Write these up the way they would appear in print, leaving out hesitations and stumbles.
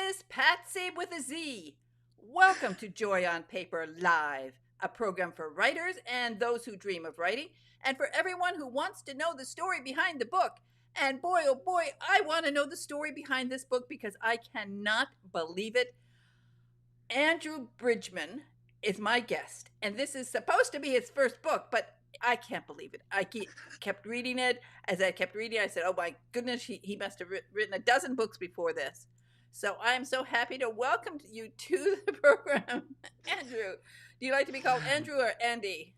is Patsy with a Z. Welcome to Joy on Paper Live, a program for writers and those who dream of writing, and for everyone who wants to know the story behind the book. And boy, oh boy, I want to know the story behind this book because I cannot believe it. Andrew Bridgeman is my guest, and this is supposed to be his first book, but I can't believe it. I kept reading it. As I kept reading, I said, oh my goodness, he must have written a dozen books before this. So I'm so happy to welcome you to the program, Andrew. Do you like to be called Andrew or Andy?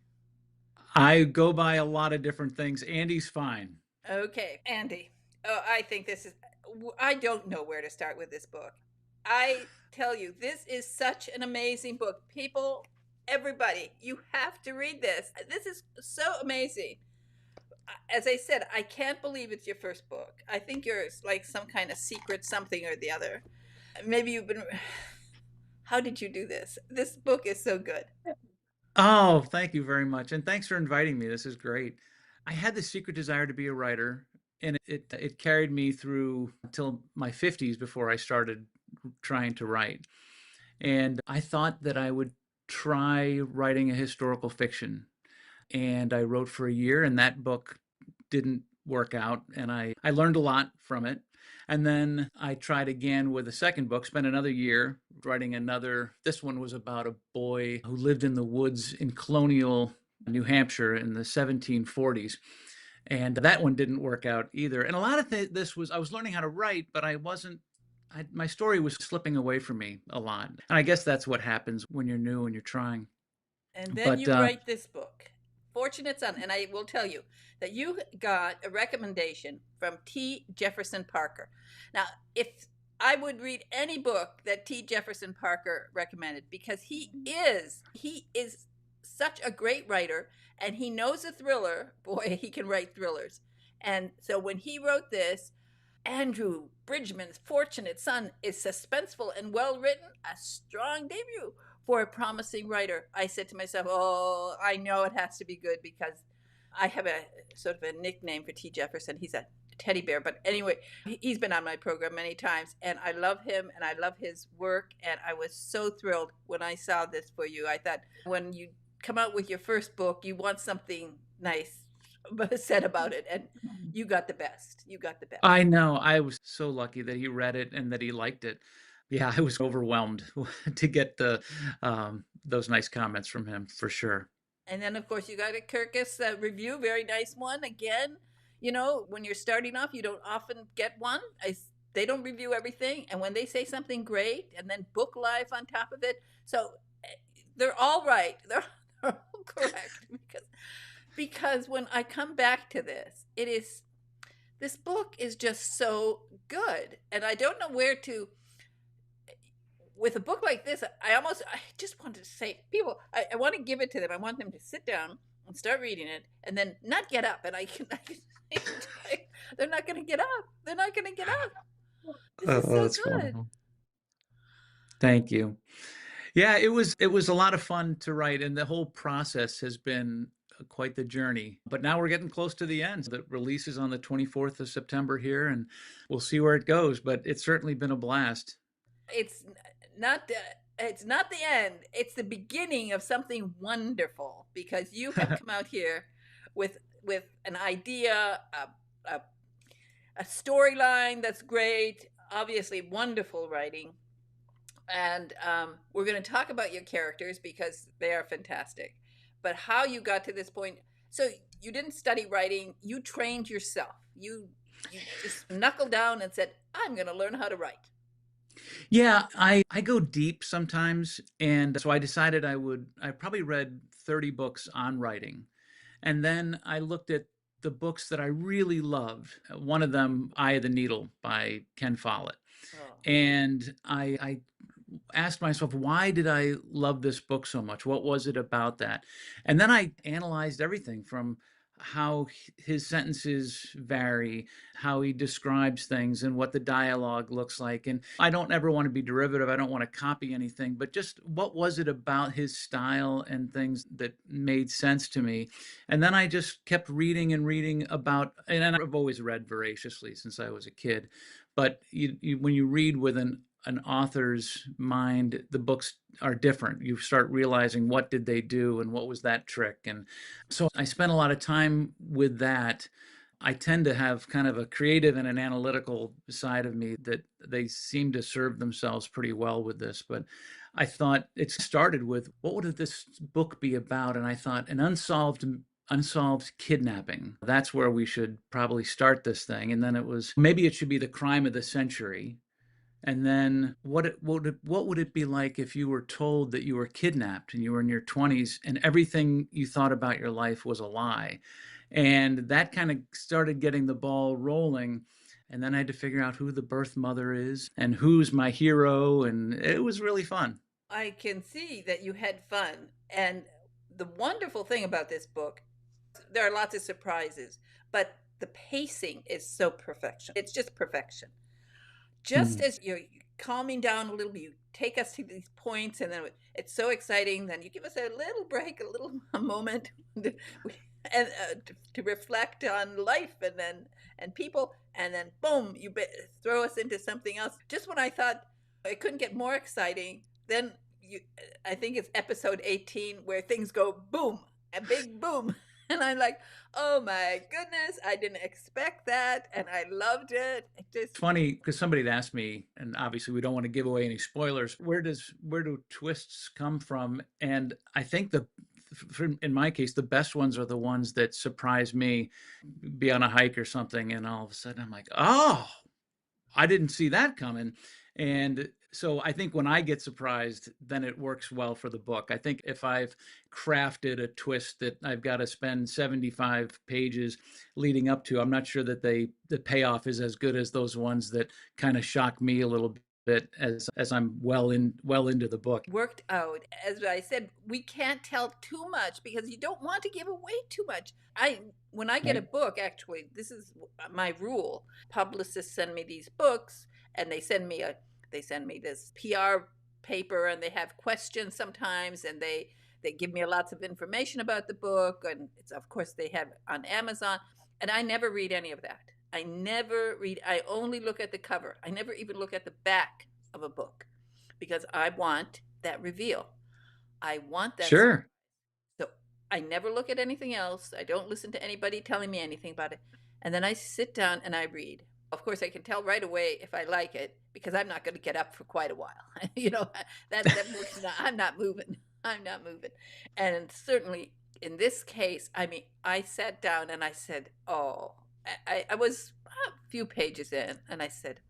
I go by a lot of different things. Andy's fine. Okay, Andy. Oh, I think this is, I don't know where to start with this book. I tell you, this is such an amazing book. People, everybody, you have to read this. This is so amazing. As I said, I can't believe it's your first book. I think you're like some kind of secret something or the other. Maybe you've been. How did you do this? This book is so good. Oh, thank you very much. And thanks for inviting me. This is great. I had the secret desire to be a writer, and it carried me through until my 50s before I started trying to write. And I thought that I would try writing a historical fiction. And I wrote for a year, and that book didn't work out, and I learned a lot from it. And then I tried again with a second book, spent another year writing another. This one was about a boy who lived in the woods in colonial New Hampshire in the 1740s. And that one didn't work out either. And a lot of this was, I was learning how to write, but my story was slipping away from me a lot. And I guess that's what happens when you're new and you're trying. And then But you write this book, Fortunate Son. And I will tell you that you got a recommendation from T. Jefferson Parker. Now, if I would read any book that T. Jefferson Parker recommended because he is such a great writer and he knows a thriller. Boy, he can write thrillers. And so when he wrote this, Andrew Bridgman's Fortunate Son is suspenseful and well written, a strong debut for a promising writer. I said to myself, oh, I know it has to be good because I have a sort of a nickname for T. Jefferson. He's a teddy bear. But anyway, he's been on my program many times, and I love him and I love his work. And I was so thrilled when I saw this for you. I thought when you come out with your first book, you want something nice said about it. And you got the best. You got the best. I know. I was so lucky that he read it and that he liked it. Yeah, I was overwhelmed to get those nice comments from him for sure. And then, of course, you got a Kirkus review, very nice one. Again, you know, when you're starting off, you don't often get one. They don't review everything. And when they say something great, and then Book Life on top of it. So they're all right. They're all correct. Because when I come back to this book is just so good. And I don't know where to with a book like this, I just want to say, people, I want to give it to them. I want them to sit down and start reading it and then not get up. And they're not going to get up. They're not going to get up. This is Oh, so that's good. wonderful. Thank you. Yeah, it was a lot of fun to write, and the whole process has been quite the journey. But now we're getting close to the end. The release is on the 24th of September here, and we'll see where it goes. But it's certainly been a blast. It's not the, it's not the end. It's the beginning of something wonderful because you have come out here with an idea, a, a storyline that's great, obviously wonderful writing. And we're going to talk about your characters because they are fantastic. But how you got to this point. So you didn't study writing, you trained yourself. You just knuckled down and said, I'm going to learn how to write. Yeah, I go deep sometimes, and so I decided I probably read 30 books on writing. And then I looked at the books that I really loved. One of them, Eye of the Needle by Ken Follett. Oh. And I asked myself, why did I love this book so much? What was it about that? And then I analyzed everything from how his sentences vary, how he describes things, and what the dialogue looks like. And I don't ever want to be derivative. I don't want to copy anything, but just what was it about his style and things that made sense to me? And then I just kept reading and reading about, and I've always read voraciously since I was a kid, but when you read with an author's mind, the books are different. You start realizing what did they do and what was that trick. And so I spent a lot of time with that. I tend to have kind of a creative and an analytical side of me that they seem to serve themselves pretty well with this. But I thought it started with what would this book be about? And I thought an unsolved kidnapping. That's where we should probably start this thing. And then it was maybe it should be the crime of the century. And then what would it be like if you were told that you were kidnapped and you were in your 20s and everything you thought about your life was a lie? And that kind of started getting the ball rolling. And then I had to figure out who the birth mother is and who's my hero. And it was really fun. I can see that you had fun. And the wonderful thing about this book, there are lots of surprises, but the pacing is so perfection. It's just perfection. Just Mm. as you're calming down a little, you take us to these points, and then it's so exciting. Then you give us a little break, a little moment, and to reflect on life, and people, and then boom, throw us into something else. Just when I thought it couldn't get more exciting, then I think it's episode 18 where things go boom, a big boom. And I'm like, oh my goodness, I didn't expect that. And I loved it. It just, It's funny because somebody had asked me, and obviously we don't want to give away any spoilers. Where do twists come from? And I think in my case, the best ones are the ones that surprise me. Be on a hike or something, and all of a sudden I'm like, oh, I didn't see that coming. And so I think when I get surprised, then it works well for the book. I think if I've crafted a twist that I've got to spend 75 pages leading up to, I'm not sure that the payoff is as good as those ones that kind of shock me a little bit as I'm well into the book. worked out. As I said, we can't tell too much because you don't want to give away too much. When I get a Right? book, actually, this is my rule. Publicists send me these books, and they send me this PR paper, and they have questions sometimes, and they give me lots of information about the book, and it's, of course, they have on Amazon, and I never read any of that. I never read. I only look at the cover. I never even look at the back of a book because I want that reveal. I want that. Sure. So I never look at anything else. I don't listen to anybody telling me anything about it. And then I sit down and I read. Of course, I can tell right away if I like it because I'm not going to get up for quite a while. You know, that works. I'm not moving. I'm not moving. And certainly in this case, I mean, I sat down and I said, oh, I was a few pages in and I said,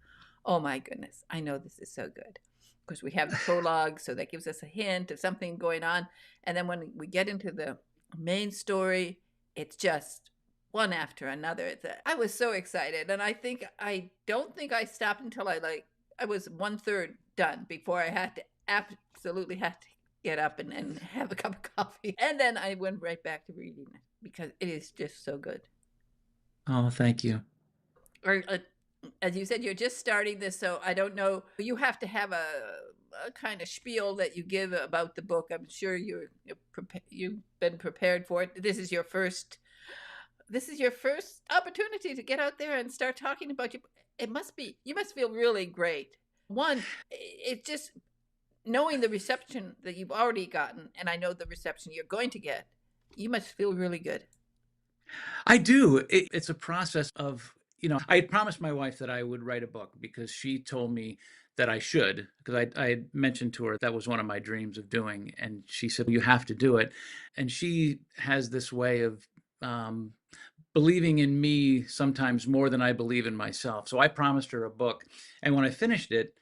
oh my goodness, I know this is so good. Of course, we have the prologue, so that gives us a hint of something going on. And then when we get into the main story, it's just one after another. I was so excited, and I don't think I stopped until I was 1/3 done before I had to absolutely had to get up and have a cup of coffee, and then I went right back to reading it because it is just so good. Oh, thank you. Or as you said, you're just starting this, so I don't know. You have to have a kind of spiel that you give about the book. I'm sure you've been prepared for it. This is your first. This is your first opportunity to get out there and start talking about you. It must be. You must feel really great. One, it's just knowing the reception that you've already gotten, and I know the reception you're going to get. You must feel really good. I do. It's a process of, I had promised my wife that I would write a book because she told me that I should, because I had mentioned to her that was one of my dreams of doing. And she said, you have to do it. And she has this way of believing in me sometimes more than I believe in myself. So I promised her a book. And when I finished it,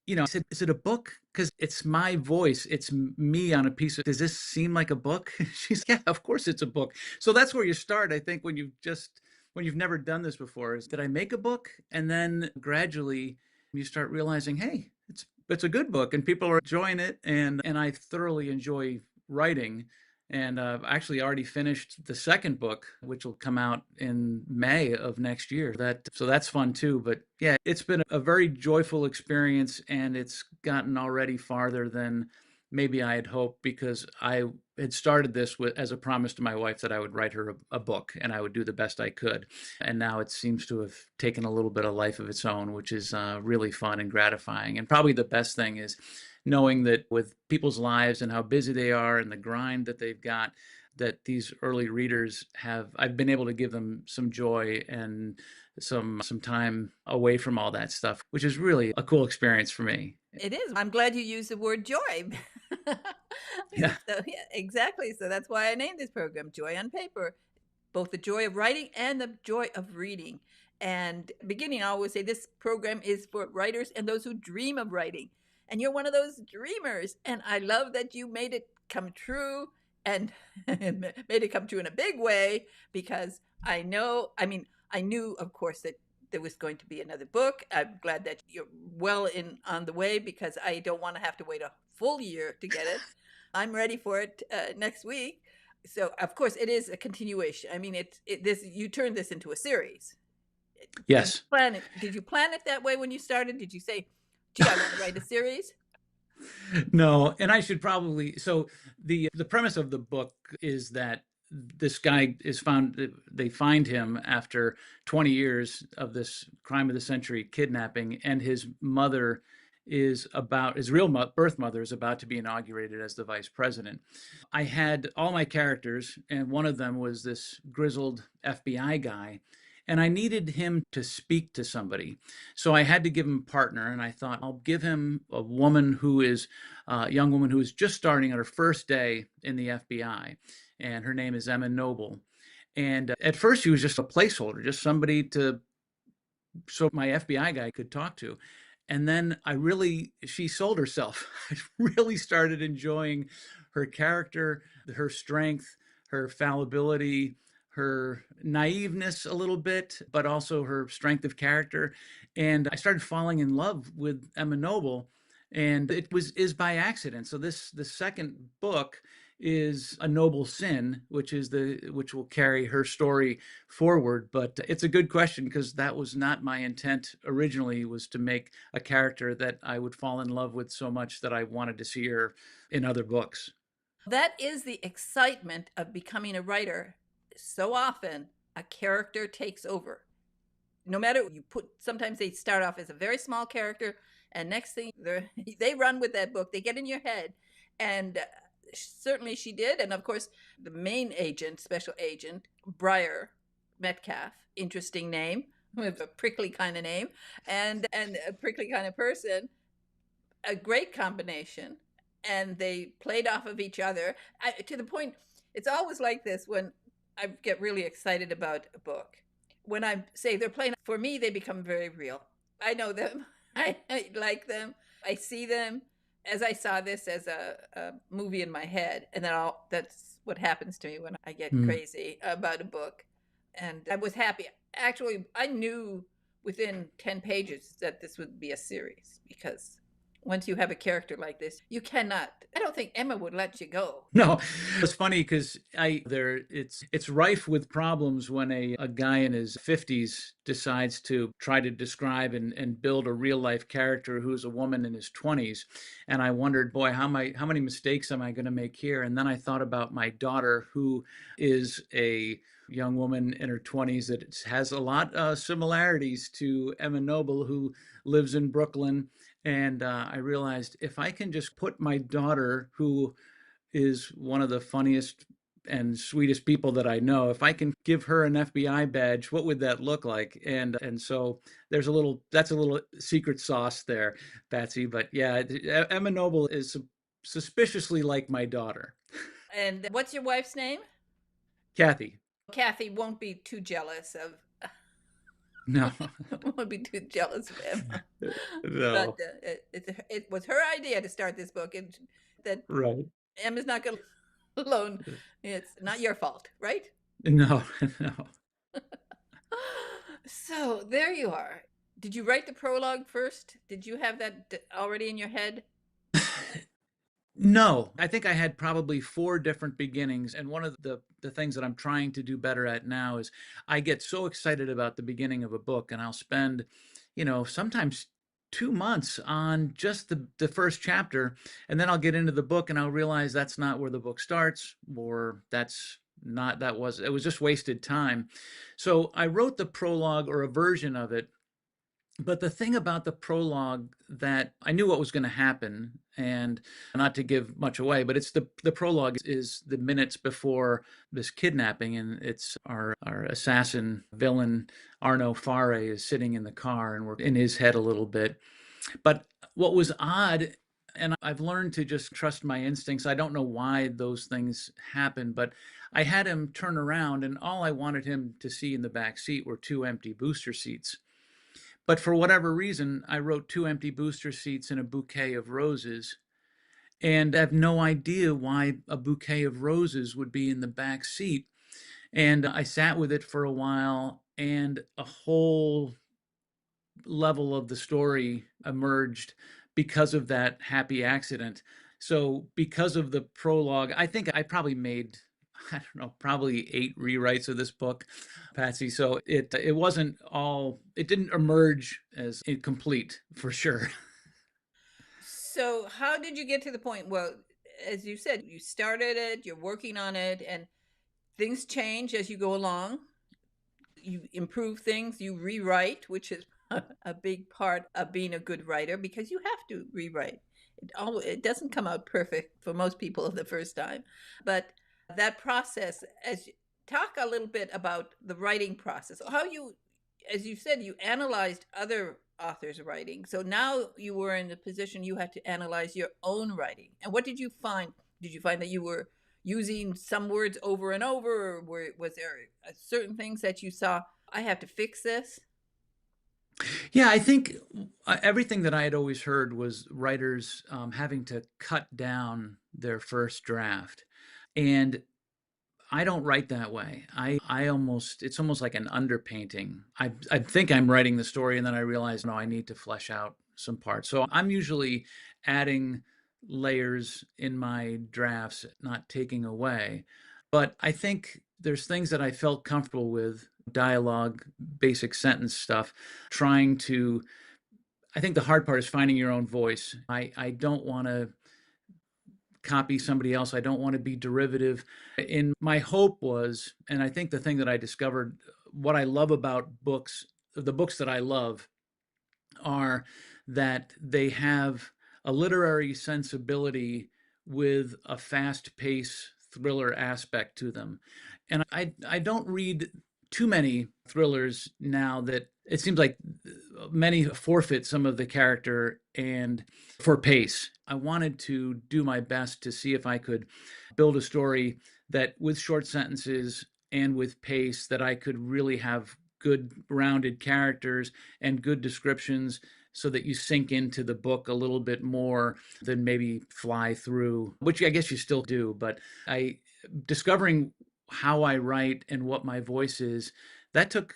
I said, is it a book? Because it's my voice. It's me on a piece of, does this seem like a book? She's, yeah, of course it's a book. So that's where you start, I think, when you've never done this before, is did I make a book? And then gradually you start realizing, hey, it's a good book and people are enjoying it. And I thoroughly enjoy writing. And I've actually already finished the second book, which will come out in May of next year. So that's fun too. But yeah, it's been a very joyful experience, and it's gotten already farther than maybe I had hoped, because I had started this with, as a promise to my wife, that I would write her a book and I would do the best I could. And now it seems to have taken a little bit of life of its own, which is really fun and gratifying. And probably the best thing is knowing that with people's lives and how busy they are and the grind that they've got, that these early readers have, I've been able to give them some joy and some time away from all that stuff, which is really a cool experience for me. It is. I'm glad you used the word joy. Yeah. So, yeah, exactly. So that's why I named this program Joy on Paper, both the joy of writing and the joy of reading. And beginning, I always say this program is for writers and those who dream of writing. And you're one of those dreamers. And I love that you made it come true and made it come true in a big way, because I know, I mean, I knew, of course, that there was going to be another book. I'm glad that you're well in on the way, because I don't want to have to wait a full year to get it. I'm ready for it next week. So of course it is a continuation. I mean, this, you turned this into a series. Yes. Did you plan it that way when you started? Did you say, "Gee, I want to write a series"? No, and I should probably, so the premise of the book is that this guy is found, they find him after 20 years of this crime of the century kidnapping, and his mother is about, his real birth mother is about to be inaugurated as the vice president. I had all my characters, and one of them was this grizzled FBI guy, and I needed him to speak to somebody. So I had to give him a partner, and I thought I'll give him a woman who is a young woman who is just starting on her first day in the FBI, and her name is Emma Noble. And at first, she was just a placeholder, just somebody to, so my FBI guy could talk to. And then she sold herself. I really started enjoying her character, her strength, her fallibility, her naiveness a little bit, but also her strength of character. And I started falling in love with Emma Noble, and is by accident. So the second book is A Noble Sin, which will carry her story forward. But it's a good question, because that was not my intent originally, was to make a character that I would fall in love with so much that I wanted to see her in other books. That is the excitement of becoming a writer. So often a character takes over. No matter you put, sometimes they start off as a very small character, and next thing they run with that book. They get in your head, and certainly she did. And of course, the main agent, special agent Briar Metcalf, interesting name, with a prickly kind of name, and a prickly kind of person, a great combination. And they played off of each other, to the point. It's always like this when I get really excited about a book. When I say they're playing for me, they become very real. I know them. I like them. I see them as I saw this as a movie in my head, and then that's what happens to me when I get Mm. crazy about a book. And I was happy. Actually, I knew within 10 pages that this would be a series, because once you have a character like this, you cannot. I don't think Emma would let you go. No, it's funny because it's rife with problems when a guy in his 50s decides to try to describe and build a real life character who's a woman in his 20s. And I wondered, boy, how many mistakes am I going to make here? And then I thought about my daughter, who is a young woman in her 20s that has a lot of similarities to Emma Noble, who lives in Brooklyn. And I realized, if I can just put my daughter, who is one of the funniest and sweetest people that I know, if I can give her an FBI badge, what would that look like? And so that's a little secret sauce there, Patsy. But yeah, Emma Noble is suspiciously like my daughter. And what's your wife's name? Kathy. Kathy won't be too jealous of. No. Won't be too jealous of Emma. But No. it was her idea to start this book, and that Right. Emma's not going to alone. It's not your fault, right? No. No. So there you are. Did you write the prologue first? Did you have that already in your head? No, I think I had probably four different beginnings. And one of the things that I'm trying to do better at now is I get so excited about the beginning of a book, and I'll spend, sometimes 2 months on just the first chapter, and then I'll get into the book and I'll realize that's not where the book starts, or that's not, that was, it was just wasted time. So I wrote the prologue, or a version of it. But the thing about the prologue, that I knew what was going to happen, and not to give much away, but it's the prologue is the minutes before this kidnapping, and it's our assassin villain Arno Fare is sitting in the car, and we're in his head a little bit. But what was odd, and I've learned to just trust my instincts. I don't know why those things happen, but I had him turn around, and all I wanted him to see in the back seat were two empty booster seats. But for whatever reason, I wrote two empty booster seats and a bouquet of roses. And I have no idea why a bouquet of roses would be in the back seat. And I sat with it for a while, and a whole level of the story emerged because of that happy accident. So, because of the prologue, I think I probably made, I don't know, probably 8 rewrites of this book, Patsy. So it wasn't all, it didn't emerge as incomplete for sure. So, how did you get to the point? Well, as you said, you started it, you're working on it, and things change as you go along. You improve things, you rewrite, which is a big part of being a good writer, because you have to rewrite. It doesn't come out perfect for most people the first time, but that process, talk a little bit about the writing process. How you, as you said, you analyzed other authors' writing. So now you were in a position you had to analyze your own writing. And what did you find? Did you find that you were using some words over and over, or was there certain things that you saw, I have to fix this? Yeah, I think everything that I had always heard was writers having to cut down their first draft. And I don't write that way. I almost, it's almost like an underpainting. I think I'm writing the story, and then I realize, no, I need to flesh out some parts. So I'm usually adding layers in my drafts, not taking away. But I think there's things that I felt comfortable with, dialogue, basic sentence stuff, trying to, I think the hard part is finding your own voice. I don't want to copy somebody else. I don't want to be derivative. And my hope was, and I think the thing that I discovered, what I love about books, the books that I love, are that they have a literary sensibility with a fast paced thriller aspect to them. And I don't read too many thrillers now that it seems like many forfeit some of the character and for pace. I wanted to do my best to see if I could build a story that, with short sentences and with pace, that I could really have good rounded characters and good descriptions, so that you sink into the book a little bit more than maybe fly through, which I guess you still do. But I, discovering how I write and what my voice is, that took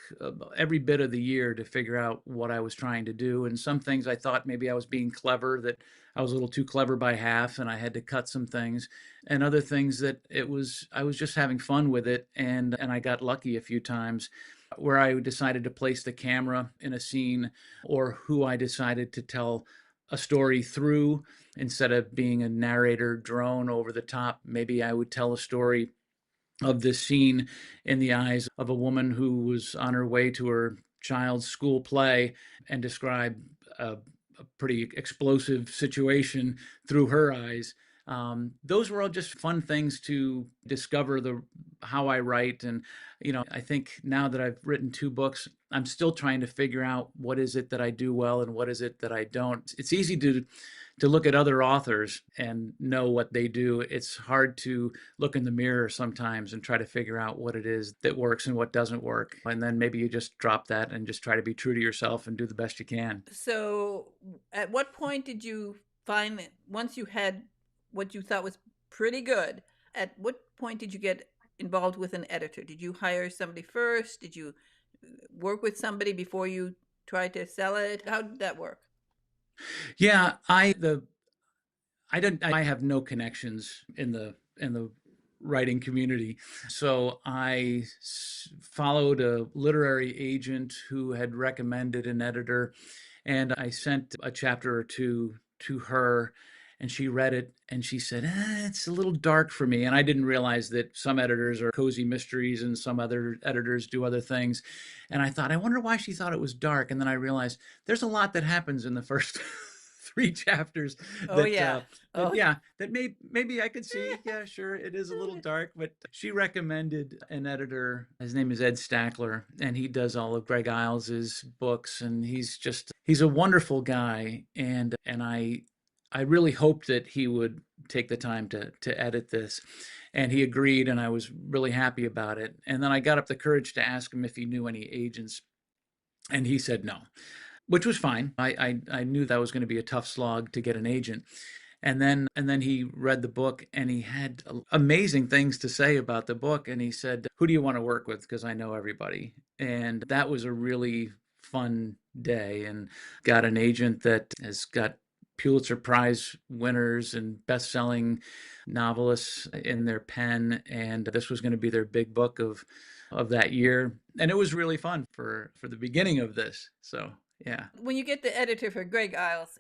every bit of the year to figure out what I was trying to do. And some things I thought maybe I was being clever, that I was a little too clever by half, and I had to cut some things. And other things that it was, I was just having fun with it, and I got lucky a few times where I decided to place the camera in a scene, or who I decided to tell a story through. Instead of being a narrator drone over the top, maybe I would tell a story of this scene in the eyes of a woman who was on her way to her child's school play, and describe a pretty explosive situation through her eyes. Those were all just fun things to discover the how I write. And I think now that I've written 2 books, I'm still trying to figure out what is it that I do well and what is it that I don't. It's easy to look at other authors and know what they do. It's hard to look in the mirror sometimes and try to figure out what it is that works and what doesn't work. And then maybe you just drop that and just try to be true to yourself and do the best you can. So, at what point did you find that once you had what you thought was pretty good, at what point did you get involved with an editor? Did you hire somebody first? Did you work with somebody before you tried to sell it? How did that work? Yeah, I have no connections in the writing community. So I followed a literary agent who had recommended an editor, And I sent a chapter or two to her, and she read it and she said, it's a little dark for me. And I didn't realize that some editors are cozy mysteries and some other editors do other things. And I thought, I wonder why she thought it was dark. And then I realized there's a lot that happens in the first three chapters Oh that yeah. that Oh yeah, that maybe I could see. Yeah, sure, it is a little dark, but she recommended an editor. His name is Ed Stackler, and he does all of Greg Iles's books, and he's a wonderful guy, and I really hoped that he would take the time to edit this. And he agreed, and I was really happy about it. And then I got up the courage to ask him if he knew any agents, and he said no, which was fine. I knew that was going to be a tough slog to get an agent. And then he read the book, and he had amazing things to say about the book. And he said, "Who do you want to work with? Because I know everybody." And that was a really fun day, and got an agent that has got Pulitzer Prize winners and best-selling novelists in their pen, and this was going to be their big book of that year. And it was really fun for the beginning of this. So yeah. when you get the editor for Greg Iles,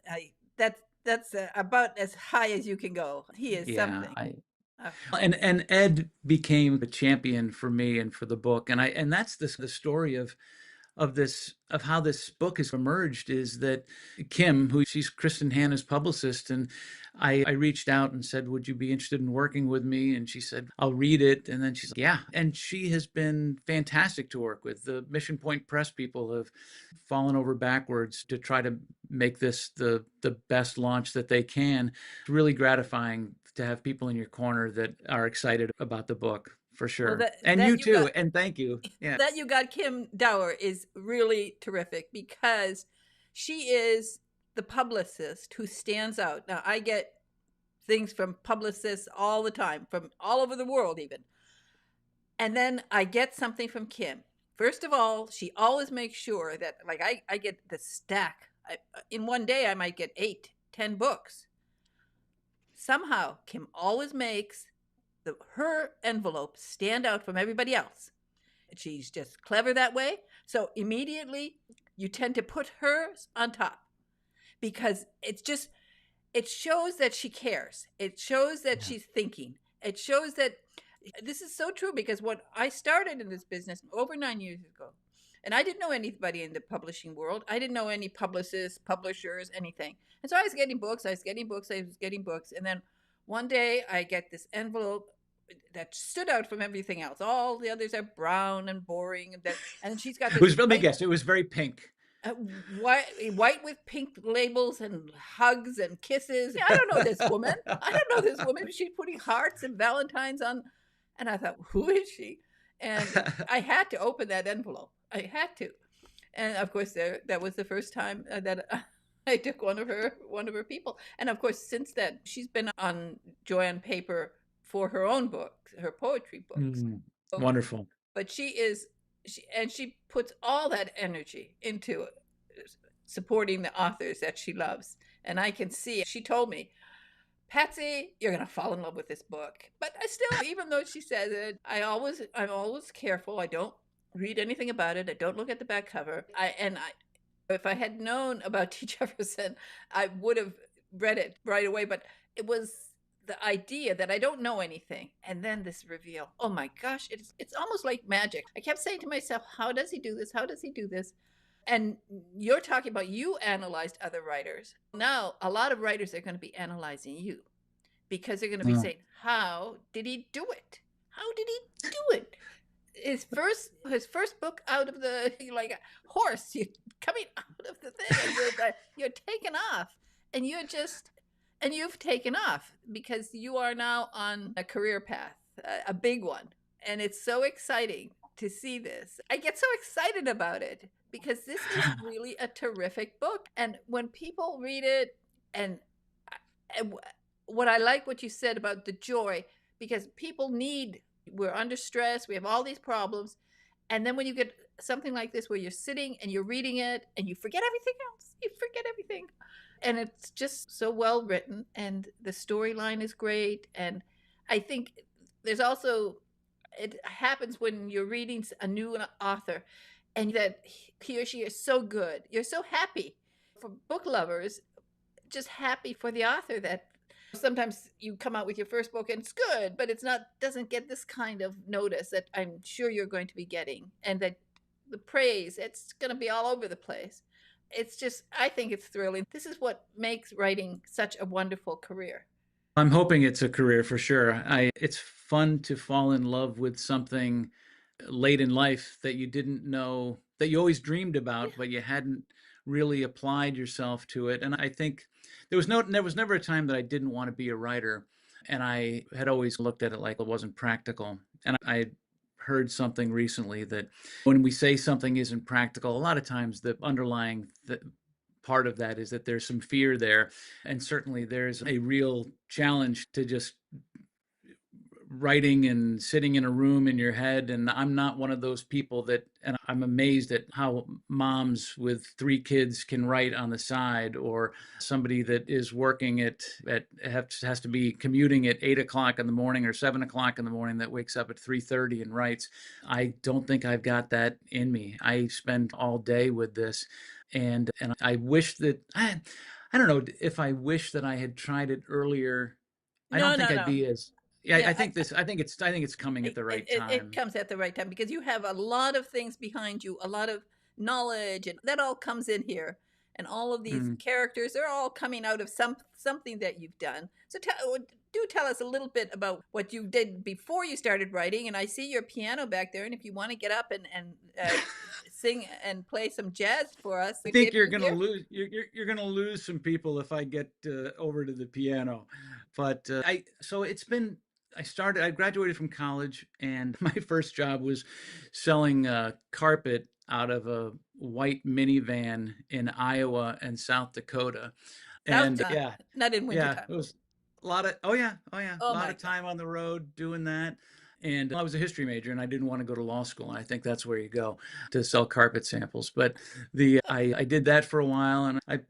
that's about as high as you can go. He is Yeah, something. I Oh, and Ed became the champion for me and for the book. And that's the story of how this book has emerged, is that Kim, who she's Kristen Hanna's publicist, and I reached out and said, would you be interested in working with me? And she said, I'll read it. And then she's like, yeah. And she has been fantastic to work with. The Mission Point Press people have fallen over backwards to try to make this the best launch that they can. It's really gratifying to have people in your corner that are excited about the book, for well, sure. that And that you you got too. And thank you. Yeah. that you got Kim Dower is really terrific because she is the publicist who stands out. Now I get things from publicists all the time, from all over the world even. And then I get something from Kim. First of all, she always makes sure that, like, I get the stack. In one day, I might get 8, 10 books. Somehow, Kim always makes her envelope stand out from everybody else. She's just clever that way. So immediately, you tend to put hers on top because it shows that she cares. It shows that Yeah. she's thinking. It shows that this is so true because when I started in this business over 9 years ago, and I didn't know anybody in the publishing world. I didn't know any publicists, publishers, anything. And so I was getting books, And then one day I get this envelope that stood out from everything else. All the others are brown and boring. And she's got It this was, let me guess, it was very pink. uh, white with pink labels and hugs and kisses. I don't know this woman. I don't know this woman. She's putting hearts and Valentines on. And I thought, who is she? And I had to open that envelope. I had to. And of course, that was the first time that I took one of her people. And of course, since then, she's been on Joy on Paper for her own books, her poetry books. Mm, So, wonderful. but she puts all that energy into supporting the authors that she loves. And I can see, she told me, Patsy, you're gonna fall in love with this book. But I still, even though she says it, I'm always careful. I don't read anything about it. I don't look at the back cover. If I had known about T. Jefferson, I would have read it right away. But it was the idea that I don't know anything, and then this reveal. Oh my gosh, it's almost like magic. I kept saying to myself, how does he do this? How does he do this? And you're talking about you analyzed other writers. Now, a lot of writers are going to be analyzing you because they're going to be Mm. saying, how did he do it? How did he do it? His first book out of the, like a horse, you coming out of the thing, and you're taken off, and you've taken off because you are now on a career path, a big one, and it's so exciting to see this. I get so excited about it because this is really a terrific book, and when people read it, and, and what I like what you said about the joy, because people need, we're under stress, we have all these problems, and then when you get something like this where you're sitting and you're reading it and you forget everything else, you forget everything, and it's just so well written, and the storyline is great. And I think there's also, it happens when you're reading a new author and that he or she is so good, you're so happy For book lovers, just happy for the author that sometimes you come out with your first book and it's good, but it's not, doesn't get this kind of notice that I'm sure you're going to be getting, and that the praise, it's going to be all over the place. It's just, I think it's thrilling. This is what makes writing such a wonderful career. I'm hoping it's a career for sure. It's fun to fall in love with something late in life that you didn't know, that you always dreamed Yeah. about, but you hadn't really applied yourself to it. And I think there was never a time that I didn't want to be a writer. And I had always looked at it like it wasn't practical. And I heard something recently that when we say something isn't practical, a lot of times the underlying part of that is that there's some fear there. And certainly there's a real challenge to just writing and sitting in a room in your head. And I'm not one of those people that, and I'm amazed at how moms with 3 kids can write on the side, or somebody that is working has to be commuting at 8 o'clock in the morning or 7 o'clock in the morning, that wakes up at 3:30 and writes. I don't think I've got that in me. I spend all day with this. And I wish that I don't know if I wish that I had tried it earlier. I No, don't think no, I'd no. be as, yeah, Yeah, I think it's coming at the right it time. comes at the right time because you have a lot of things behind you, a lot of knowledge, and that all comes in here. And all of these Mm. characters, they're all coming out of something that you've done. So do tell us a little bit about what you did before you started writing. And I see your piano back there, and if you want to get up and sing and play some jazz for us, I we'd think give you're you gonna here. lose. You're gonna lose some people if I get over to the piano. But I so it's been. I graduated from college, and my first job was selling carpet out of a white minivan in Iowa and South Dakota. South, And yeah, not in yeah, wintertime. it was a lot of, oh yeah, a Oh lot my of God. time on the road doing that. And I was a history major, and I didn't want to go to law school. And I think that's where you go to sell carpet samples. But I did that for a while, and I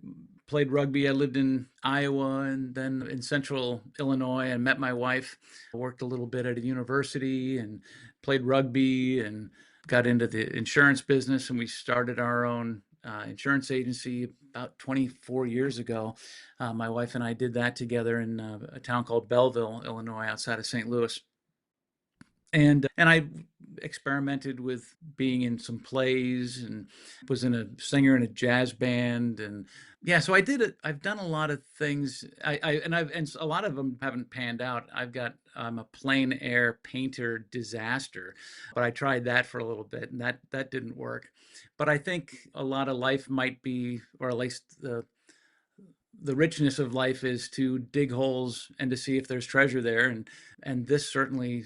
played rugby. I lived in Iowa and then in central Illinois, and met my wife. I worked a little bit at a university and played rugby, and got into the insurance business, and we started our own insurance agency about 24 years ago. My wife and I did that together in a town called Belleville, Illinois, outside of St. Louis. And I experimented with being in some plays, and was in a singer in a jazz band. And yeah, so I did it. I've done a lot of things. And a lot of them haven't panned out. I'm a plein air painter disaster, but I tried that for a little bit, and that didn't work. But I think a lot of life might be, or at least the richness of life is to dig holes and to see if there's treasure there. And this certainly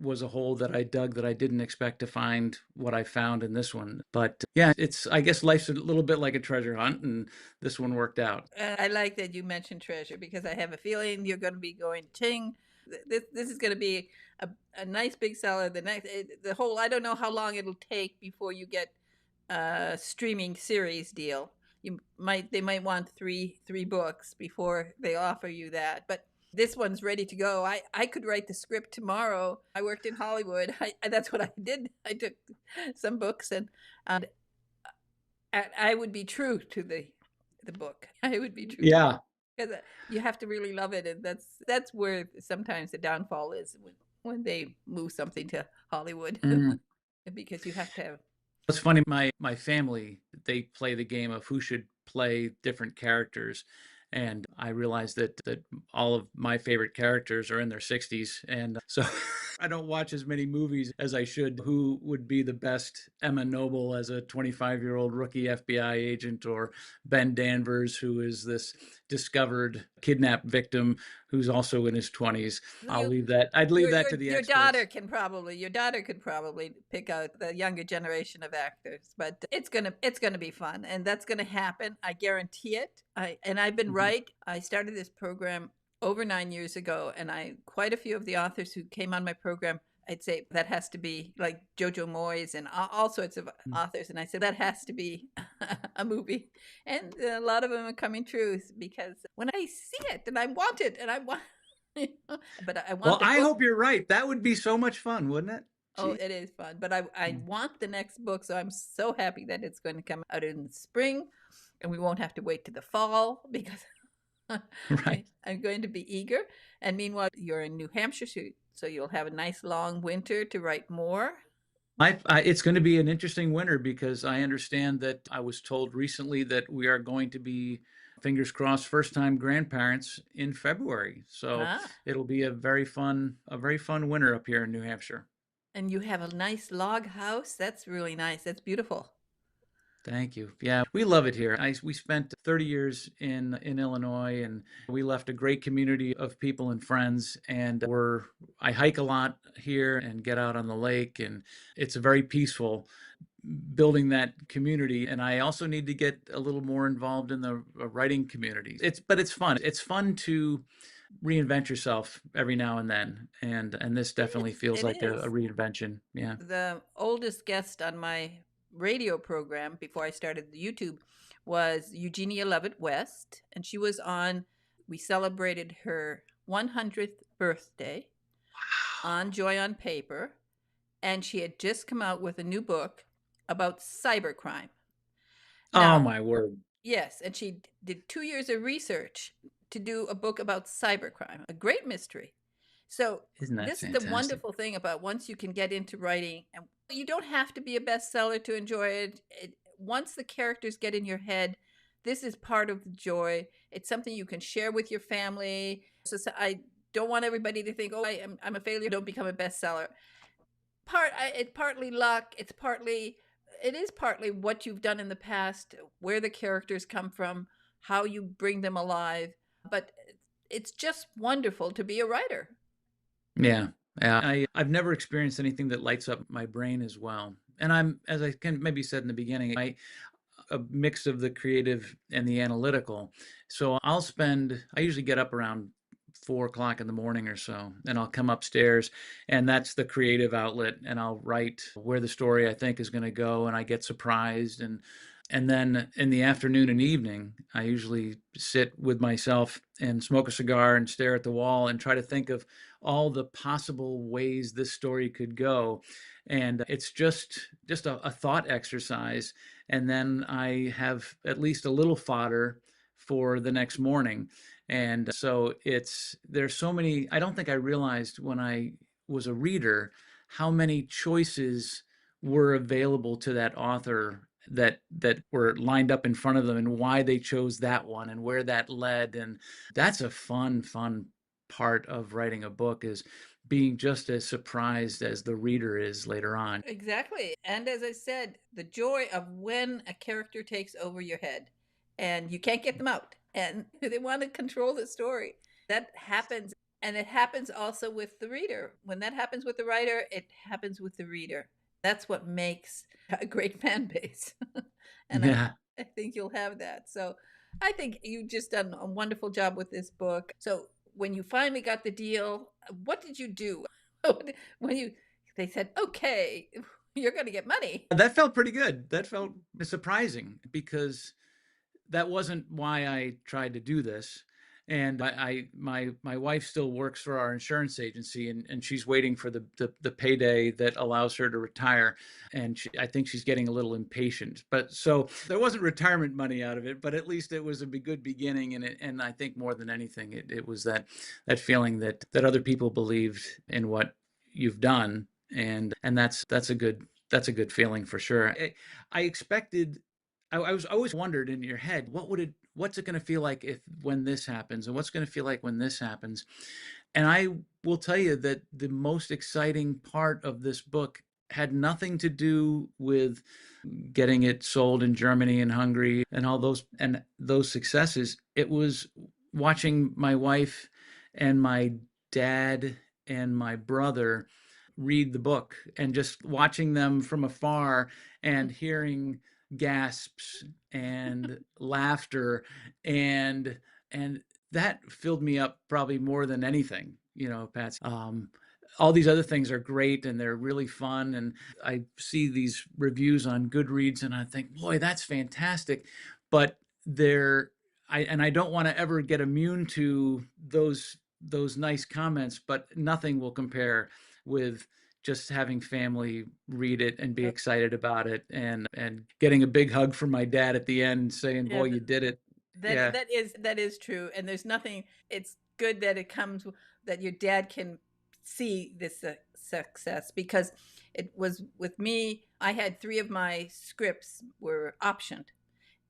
was a hole that I dug that I didn't expect to find what I found in this one. But yeah, it's, I guess life's a little bit like a treasure hunt, and this one worked out. I like that you mentioned treasure because I have a feeling you're going to be going ting. This is going to be a nice big seller. The whole, I don't know how long it'll take before you get a streaming series deal. They might want three books before they offer you that, but this one's ready to go. I could write the script tomorrow. I worked in Hollywood. That's what I did. I took some books, and I would be true to the book. I would be true to the, Yeah. because you have to really love it, and that's where sometimes the downfall is when they move something to Hollywood, Mm. because you have to have. It's funny, my family, they play the game of who should play different characters. And I realized that all of my favorite characters are in their 60s. And so I don't watch as many movies as I should. Who would be the best Emma Noble as a 25-year-old rookie FBI agent, or Ben Danvers, who is this discovered kidnapped victim who's also in his 20s? You I'd leave that to the your daughter experts. can probably your daughter could probably pick out the younger generation of actors, but it's gonna be fun, and that's gonna happen. I guarantee it. I've been Mhm. right. I started this program over 9 years ago, and I quite a few of the authors who came on my program, I'd say that has to be like Jojo Moyes and all sorts of authors, and I said that has to be a movie, and a lot of them are coming true because when I see it and I want it and I want. But I want Well, the I book. hope you're right. That would be so much fun, wouldn't it? Oh, Gee. it is fun. But I want the next book, so I'm so happy that it's going to come out in spring. and we won't have to wait to the fall because Right. I'm going to be eager. And meanwhile, you're in New Hampshire, so you'll have a nice long winter to write more. It's going to be an interesting winter because I understand that I was told recently that we are going to be, fingers crossed, first time grandparents in February. So Ah, it'll be a very fun winter up here in New Hampshire. and you have a nice log house. That's really nice. That's beautiful. Thank you. Yeah, we love it here. We spent 30 years in Illinois, and we left a great community of people and friends. And I hike a lot here and get out on the lake, and it's very peaceful building that community. And I also need to get a little more involved in the writing community. But it's fun. It's fun to reinvent yourself every now and then, and this It definitely is. feels It like a is. reinvention. Yeah. The oldest guest on my radio program before I started the YouTube was Eugenia Lovett West, and she was on. We celebrated her 100th birthday on Joy on Paper, and she had just come out with a new book about cybercrime. Oh Now, my word. yes, and she did 2 years of research to do a book about cybercrime, a great mystery. So, Isn't that this is the fantastic? wonderful thing about once you can get into writing, and you don't have to be a bestseller to enjoy it. Once the characters get in your head, this is part of the joy. It's something you can share with your family. So I don't want everybody to think, "Oh, I'm a failure. Don't become a bestseller." It's partly luck. It is partly what you've done in the past, where the characters come from, how you bring them alive. But it's just wonderful to be a writer. Yeah. Yeah. I've never experienced anything that lights up my brain as well. And as I can maybe said in the beginning, a mix of the creative and the analytical. So I usually get up around 4 o'clock in the morning or so, and I'll come upstairs, and that's the creative outlet, and I'll write where the story I think is going to go, and I get surprised, and then in the afternoon and evening, I usually sit with myself and smoke a cigar and stare at the wall and try to think of all the possible ways this story could go. And it's just a thought exercise. And then I have at least a little fodder for the next morning. And so there's so many. I don't think I realized when I was a reader how many choices were available to that author that were lined up in front of them, and why they chose that one and where that led. And that's a fun part of writing a book, is being just as surprised as the reader is later on. Exactly. And as I said, the joy of when a character takes over your head and you can't get them out and they want to control the story. That happens. And it happens also with the reader. When that happens with the writer, it happens with the reader. That's what makes a great fan base. and Yeah. I think you'll have that. So I think you just done a wonderful job with this book. So when you finally got the deal, what did you do? when you they said, "Okay, you're going to get money." That felt pretty good. That felt surprising because that wasn't why I tried to do this. And my wife still works for our insurance agency, and she's waiting for the payday that allows her to retire. And I think she's getting a little impatient. But so there wasn't retirement money out of it, but at least it was a good beginning. And I think more than anything, it was that feeling that other people believed in what you've done. And that's a good feeling for sure. I expected I was always wondered in your head, what's it going to feel like if when this happens, and what's going to feel like when this happens. And I will tell you that the most exciting part of this book had nothing to do with getting it sold in Germany and Hungary and all those successes. It was watching my wife and my dad and my brother read the book, and just watching them from afar and hearing gasps and laughter, and and that filled me up probably more than anything, Pat. All these other things are great and they're really fun, and I see these reviews on Goodreads and I think, boy, that's fantastic. But they're I don't want to ever get immune to those nice comments, but nothing will compare with just having family read it and be excited about it, and getting a big hug from my dad at the end saying, Yeah, "Boy, you did it." that Yeah. that is true, and there's nothing. It's good that it comes that your dad can see this success, because it was with me. I had three of my scripts were optioned,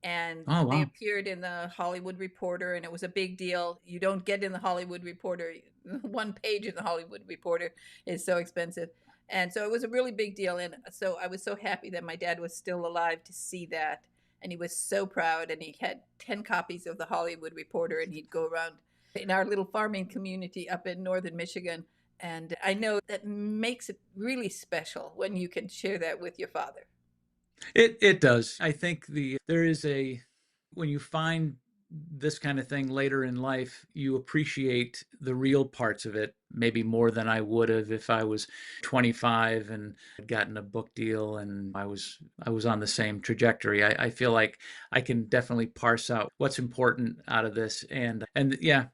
and Oh, they wow. appeared in the Hollywood Reporter, and it was a big deal. You don't get in the Hollywood Reporter. One page in the Hollywood Reporter is so expensive. And so it was a really big deal. And so I was so happy that my dad was still alive to see that. And he was so proud. And he had 10 copies of the Hollywood Reporter, and he'd go around in our little farming community up in northern Michigan. And I know that makes it really special when you can share that with your father. It does. I think there is a when you find this kind of thing later in life, you appreciate the real parts of it maybe more than I would have if I was 25 and had gotten a book deal and I was on the same trajectory. I feel like I can definitely parse out what's important out of this, and yeah,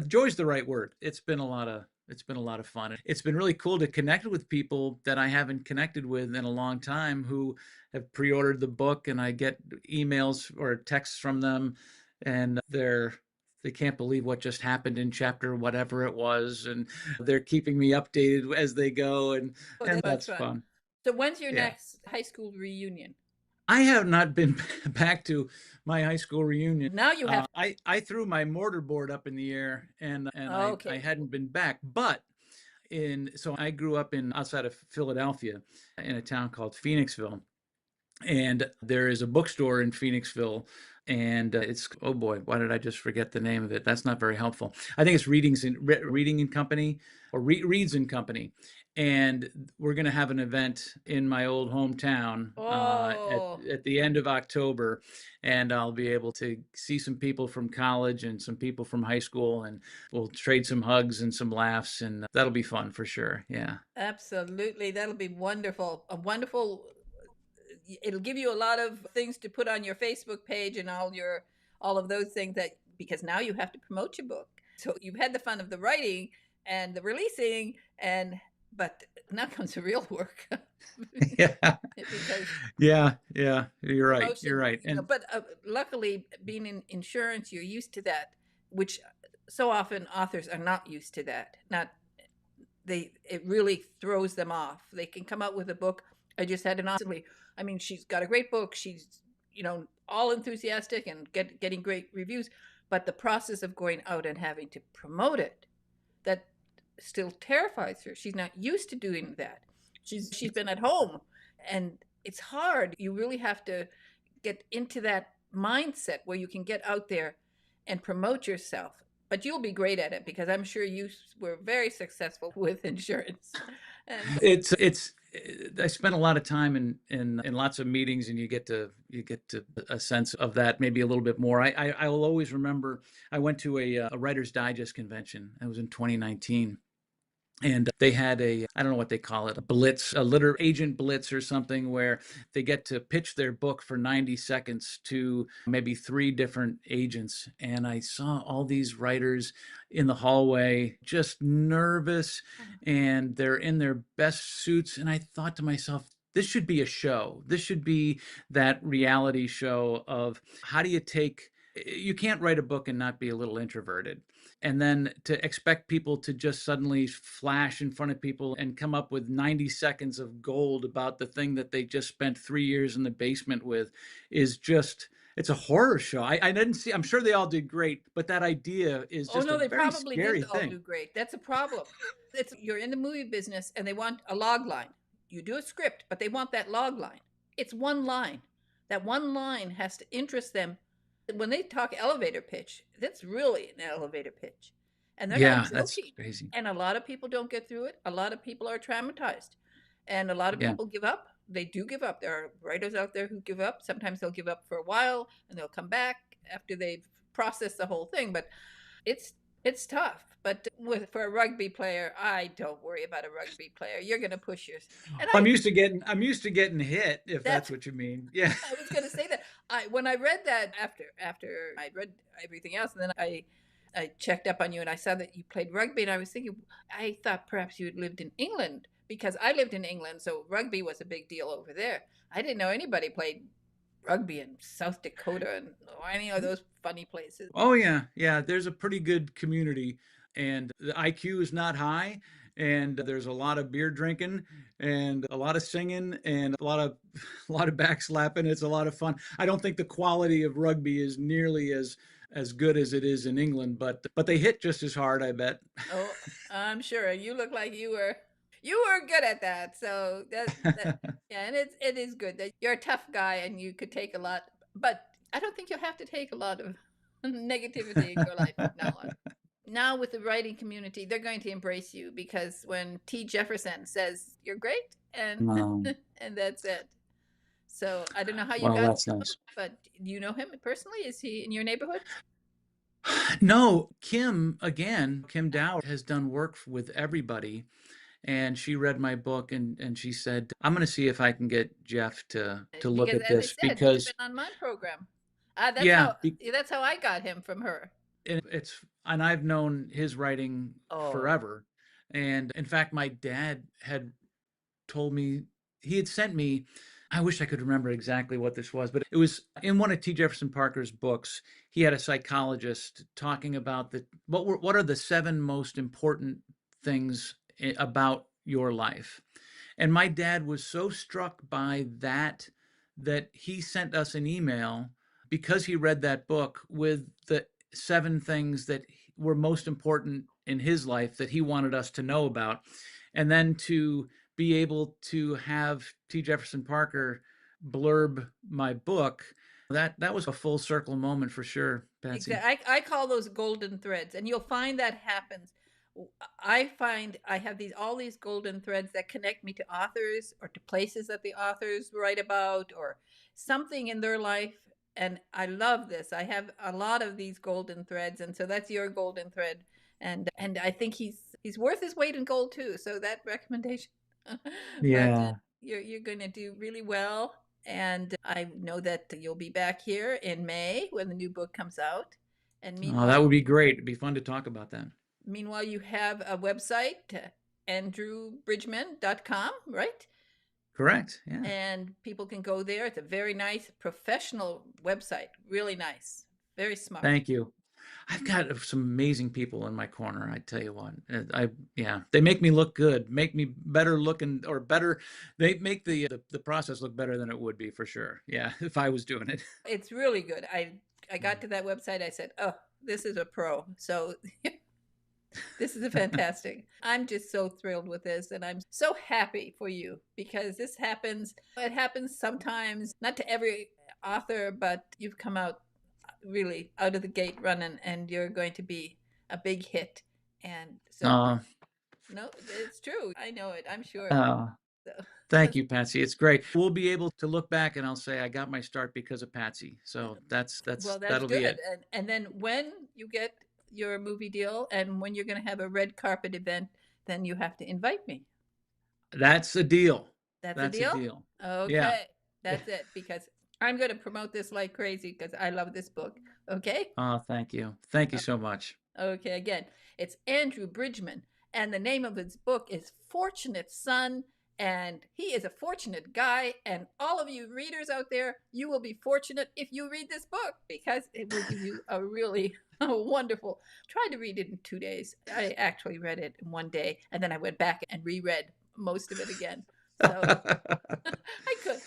joy's the right word. It's been a lot of fun. It's been really cool to connect with people that I haven't connected with in a long time who have pre-ordered the book, and I get emails or texts from them, and they can't believe what just happened in chapter whatever it was, and they're keeping me updated as they go, and Oh, and that's much that's fun. fun. So when's your Yeah. next high school reunion? I have not been back to my high school reunion. Now you have. I threw my mortarboard up in the air, and I Okay. hadn't been back, but in so I grew up in outside of Philadelphia in a town called Phoenixville, and there is a bookstore in Phoenixville, and it's oh boy, why did I just forget the name of it? That's not very helpful. I think it's Reading and Company, or Reads and Company, and we're going to have an event in my old hometown at Oh, at the end of October, and I'll be able to see some people from college and some people from high school, and we'll trade some hugs and some laughs, and that'll be fun for sure. Yeah. absolutely. That'll be wonderful. A wonderful, it'll give you a lot of things to put on your Facebook page and all of those things, that because now you have to promote your book. So you've had the fun of the writing and the releasing, and but now comes the real work. Yeah. Because Yeah, yeah, you're right. You're promotion, right. And but luckily, being in insurance, you're used to that, which so often authors are not used to that. Not it really throws them off. They can come out with a book. I just had an author. I mean, she's got a great book. She's all enthusiastic and getting great reviews, but the process of going out and having to promote it, that still terrifies her. She's not used to doing that. She's been at home, and it's hard. You really have to get into that mindset where you can get out there and promote yourself. But you'll be great at it, because I'm sure you were very successful with insurance. And it's I spent a lot of time in lots of meetings, and you get to a sense of that maybe a little bit more. I will always remember I went to a Writer's Digest convention. It was in 2019. And they had I don't know what they call it, a blitz, a litter agent blitz or something, where they get to pitch their book for 90 seconds to maybe three different agents. And I saw all these writers in the hallway, just nervous, and they're in their best suits. And I thought to myself, this should be a show. This should be that reality show of how do you can't write a book and not be a little introverted, and then to expect people to just suddenly flash in front of people and come up with 90 seconds of gold about the thing that they just spent 3 years in the basement with is just, it's a horror show. I didn't see, I'm sure they all did great, but that idea is oh just a no, they very probably scary didn't all thing. do great. That's a problem. It's You're in the movie business, and they want a log line. You do a script, but they want that log line. It's one line. That one line has to interest them. When they talk elevator pitch, that's really an elevator pitch. And they're not Yeah, that's joking. crazy. And a lot of people don't get through it. A lot of people are traumatized. And a lot of Yeah. people give up. They do give up. There are writers out there who give up. Sometimes they'll give up for a while, and they'll come back after they've processed the whole thing. But it's it's tough. But for a rugby player, I don't worry about a rugby player. You're going to push yours. And I'm used to getting hit, if that's that's what you mean. Yeah. I was going to say that. When I read that, after I read everything else, and then I checked up on you, and I saw that you played rugby, and I was thinking, I thought perhaps you had lived in England, because I lived in England, so rugby was a big deal over there. I didn't know anybody played rugby in South Dakota and or any of those funny places. Oh yeah, yeah. There's a pretty good community, and the IQ is not high, and there's a lot of beer drinking, and a lot of singing, and a lot of a lot of backslapping. It's a lot of fun. I don't think the quality of rugby is nearly as good as it is in England, but they hit just as hard, I bet. Oh, I'm sure you look like you were good at that. So that yeah, and it is good that you're a tough guy and you could take a lot, but I don't think you'll have to take a lot of negativity in your life from now on. Now with the writing community, they're going to embrace you because when T. Jefferson says you're great, and Um, and that's it. So I don't know how you well, got that's to know him, nice. but do you know him personally? Is he in your neighborhood? No, Kim Dow has done work with everybody, and she read my book and she said, "I'm going to see if I can get Jeff to look Because at as I this said, he's been because on my program. That's yeah, how that's how I got him from her. and I've known his writing Oh, forever. And in fact, my dad had told me he had sent me, I wish I could remember exactly what this was, but it was in one of T. Jefferson Parker's books. He had a psychologist talking about what are the seven most important things about your life. And my dad was so struck by that he sent us an email because he read that book with the seven things that were most important in his life that he wanted us to know about. And then to be able to have T. Jefferson Parker blurb my book, that was a full circle moment for sure, Patsy. exactly. I call those golden threads, and you'll find that happens. I find I have all these golden threads that connect me to authors or to places that the authors write about or something in their life. And I love this. I have a lot of these golden threads, and so that's your golden thread. And I think he's worth his weight in gold too. So that recommendation, but Yeah. you're going to do really well. And I know that you'll be back here in May when the new book comes out. And Oh, meanwhile, that would be great. It'd be fun to talk about that. you have a website, andrewbridgeman.com, right? Correct. Yeah. And people can go there. It's a very nice professional website, really nice, very smart. Thank you. I've got some amazing people in my corner. I tell you what, yeah, they make me look good, make me better looking or better. They make the process look better than it would be for sure. Yeah, if I was doing it. It's really good. I got to that website. I said, "Oh, this is a pro." So this is a fantastic. I'm just so thrilled with this and I'm so happy for you because this happens. It happens sometimes, not to every author, but you've come out really out of the gate running and you're going to be a big hit. And so, Uh, no, it's true. I know it. I'm sure. uh, So, Thank you, Patsy. It's great. We'll be able to look back and I'll say I got my start because of Patsy. So well, that's that'll be good. it. And then when you get your movie deal and when you're going to have a red carpet event, then you have to invite me. That's a deal. That's a That's a deal? deal. Yeah. Okay. That's it because I'm going to promote this like crazy because I love this book. Okay? Oh, thank you. Thank you so much. Okay. Again, it's Andrew Bridgeman, and the name of his book is Fortunate Son. And he is a fortunate guy. And all of you readers out there, you will be fortunate if you read this book because it will give you a really wonderful. Tried to read it in 2 days. I actually read it in one day, and then I went back and reread most of it again. So I could.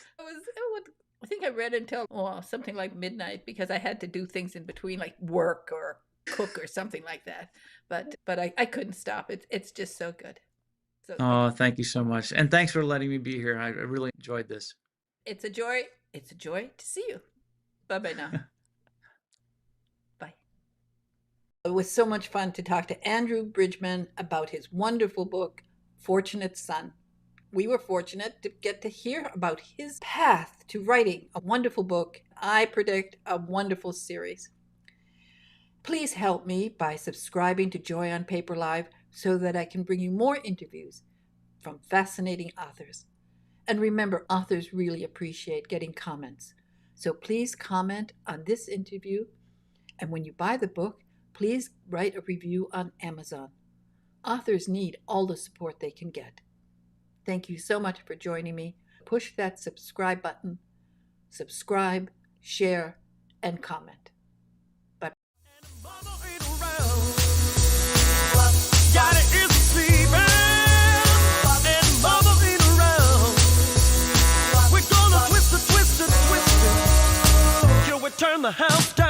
I think I read until something like midnight because I had to do things in between, like work or cook or something like that. But I couldn't stop. It's just so good. So Oh, thank you so much. And thanks for letting me be here. I really enjoyed this. it's a joy. It's a joy to see you. Bye bye now. Bye. It was so much fun to talk to Andrew Bridgeman about his wonderful book, Fortunate Son. We were fortunate to get to hear about his path to writing a wonderful book. I predict a wonderful series. Please help me by subscribing to Joy on Paper Live so that I can bring you more interviews from fascinating authors. And remember, authors really appreciate getting comments. So please comment on this interview. And when you buy the book, please write a review on Amazon. Authors need all the support they can get. Thank you so much for joining me. Push that subscribe button. Subscribe, share, and comment. Bye. Turn the house down.